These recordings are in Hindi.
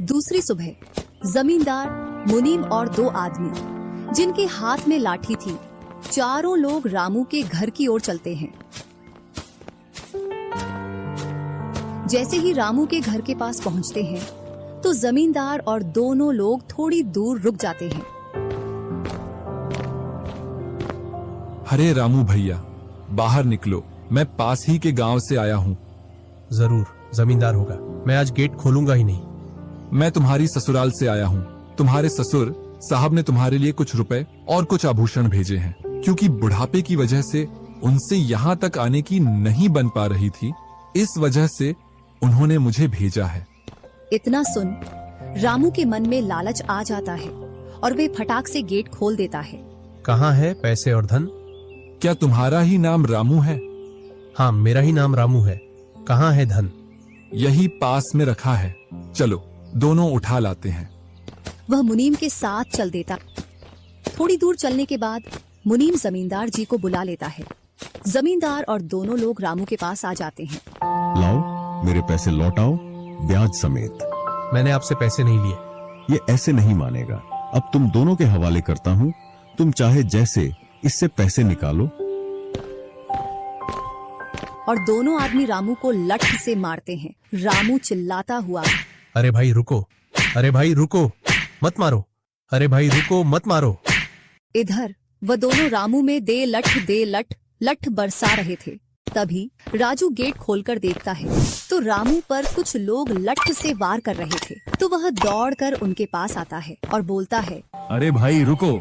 दूसरी सुबह जमींदार, मुनीम और दो आदमी जिनके हाथ में लाठी थी, चारों लोग रामू के घर की ओर चलते हैं। जैसे ही रामू के घर के पास पहुंचते हैं तो जमींदार और दोनों लोग थोड़ी दूर रुक जाते हैं। अरे रामू भैया, बाहर निकलो, मैं पास ही के गांव से आया हूँ। जरूर, जमींदार होगा। मैं आज गेट खोलूंगा ही नहीं। मैं तुम्हारी ससुराल से आया हूँ। तुम्हारे ससुर साहब ने तुम्हारे लिए कुछ रुपए और कुछ आभूषण भेजे हैं, क्योंकि बुढ़ापे की वजह से उनसे यहाँ तक आने की नहीं बन पा रही थी, इस वजह से उन्होंने मुझे भेजा है। इतना सुन रामू के मन में लालच आ जाता है और वे फटाक से गेट खोल देता है। कहाँ है पैसे और धन? क्या तुम्हारा ही नाम रामू है? हाँ, मेरा ही नाम रामू है। कहाँ है धन? यही पास में रखा है, चलो दोनों उठा लाते हैं। वह मुनीम के साथ चल देता। थोड़ी दूर चलने के बाद मुनीम जमींदार जी को बुला लेता है। जमींदार और दोनों लोग रामू के पास आ जाते हैं। लाओ, मेरे पैसे लौटाओ, ब्याज समेत। मैंने आपसे पैसे नहीं लिए। ये ऐसे नहीं मानेगा। अब तुम दोनों के हवाले करता हूँ, तुम चाहे जैसे इससे पैसे निकालो। और दोनों आदमी रामू को लठ से मारते हैं। रामू चिल्लाता हुआ, अरे भाई रुको, अरे भाई रुको, मत मारो, अरे भाई रुको, मत मारो। इधर वह दोनों रामू में दे लठ बरसा रहे थे। तभी राजू गेट खोलकर देखता है तो रामू पर कुछ लोग लठ से वार कर रहे थे। तो वह दौड़कर उनके पास आता है और बोलता है, अरे भाई रुको।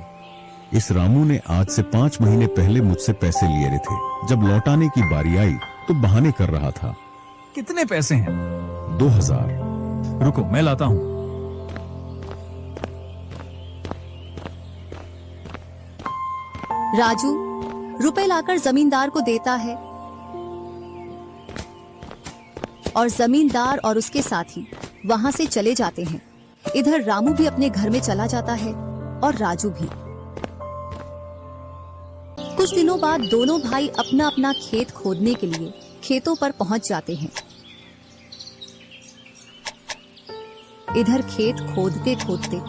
इस रामू ने आज से 5 महीने पहले मुझसे पैसे लिए रहे थे। जब लौटाने की बारी आई तो बहाने कर रहा था। कितने पैसे हैं? 2000। रुको, मैं लाता हूँ। राजू रुपए लाकर जमींदार को देता है और जमींदार और उसके साथी वहां से चले जाते हैं। इधर रामू भी अपने घर में चला जाता है और राजू भी। कुछ दिनों बाद दोनों भाई अपना अपना खेत खोदने के लिए खेतों पर पहुंच जाते हैं। इधर खेत खोदते खोदते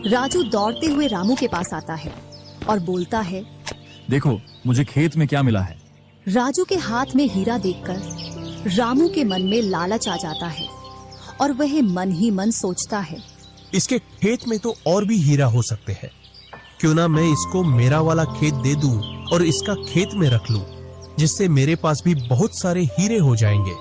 राजू दौड़ते हुए रामू के पास आता है और बोलता है, देखो मुझे खेत में क्या मिला है। राजू के हाथ में हीरा देखकर रामू के मन में लालच आ जाता है और वह मन ही मन सोचता है, इसके खेत में तो और भी हीरा हो सकते हैं। क्यों ना मैं इसको मेरा वाला खेत दे दूं और इसका खेत में रख लूं, जिससे मेरे पास भी बहुत सारे हीरे हो जाएंगे।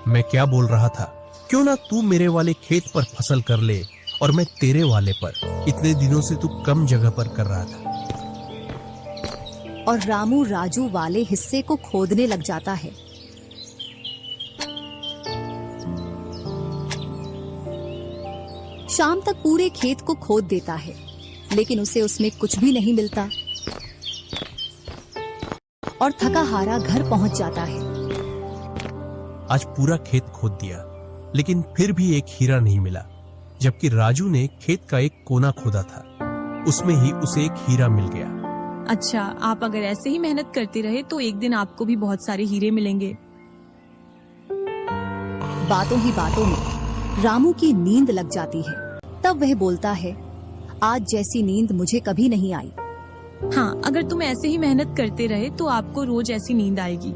मैं क्या बोल रहा था, क्यों ना तू मेरे वाले खेत पर फसल कर ले और मैं तेरे वाले पर। इतने दिनों से तू कम जगह पर कर रहा था। और रामू राजू वाले हिस्से को खोदने लग जाता है। शाम तक पूरे खेत को खोद देता है, लेकिन उसे उसमें कुछ भी नहीं मिलता और थका हारा घर पहुंच जाता है। आज पूरा खेत खोद दिया, लेकिन फिर भी एक हीरा नहीं मिला। जबकि राजू ने खेत का एक कोना खोदा था, उसमें ही उसे एक हीरा मिल गया। अच्छा, आप अगर ऐसे ही मेहनत करते रहे तो एक दिन आपको भी बहुत सारे हीरे मिलेंगे। बातों ही बातों में रामू की नींद लग जाती है। तब वह बोलता है, आज जैसी नींद मुझे कभी नहीं आई। हाँ, अगर तुम ऐसे ही मेहनत करते रहे तो आपको रोज ऐसी नींद आएगी।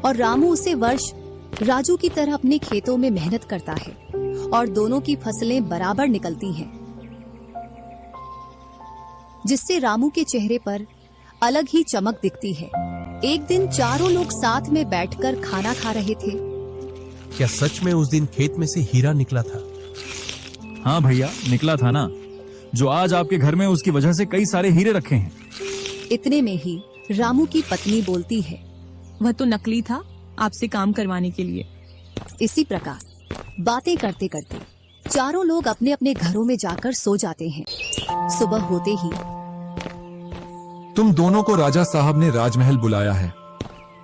और रामू उसे वर्ष राजू की तरह अपने खेतों में मेहनत करता है और दोनों की फसलें बराबर निकलती हैं, जिससे रामू के चेहरे पर अलग ही चमक दिखती है। एक दिन चारों लोग साथ में बैठकर खाना खा रहे थे। क्या सच में उस दिन खेत में से हीरा निकला था? हाँ भैया, निकला था ना। जो आज आपके घर में, उसकी वजह से कई सारे हीरे रखे हैं। इतने में ही रामू की पत्नी बोलती है, वह तो नकली था, आपसे काम करवाने के लिए। इसी प्रकार बातें करते करते चारों लोग अपने अपने घरों में जाकर सो जाते हैं। सुबह होते ही तुम दोनों को राजा साहब ने राजमहल बुलाया है।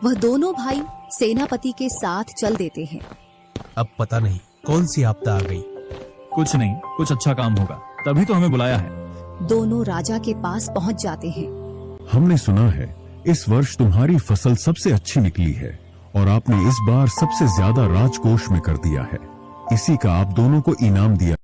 वह दोनों भाई सेनापति के साथ चल देते हैं। अब पता नहीं कौन सी आपदा आ गई। कुछ नहीं, कुछ अच्छा काम होगा, तभी तो हमें बुलाया है। दोनों राजा के पास पहुंच जाते हैं। हमने सुना है इस वर्ष तुम्हारी फसल सबसे अच्छी निकली है और आपने इस बार सबसे ज्यादा राजकोष में कर दिया है। इसी का आप दोनों को इनाम दिया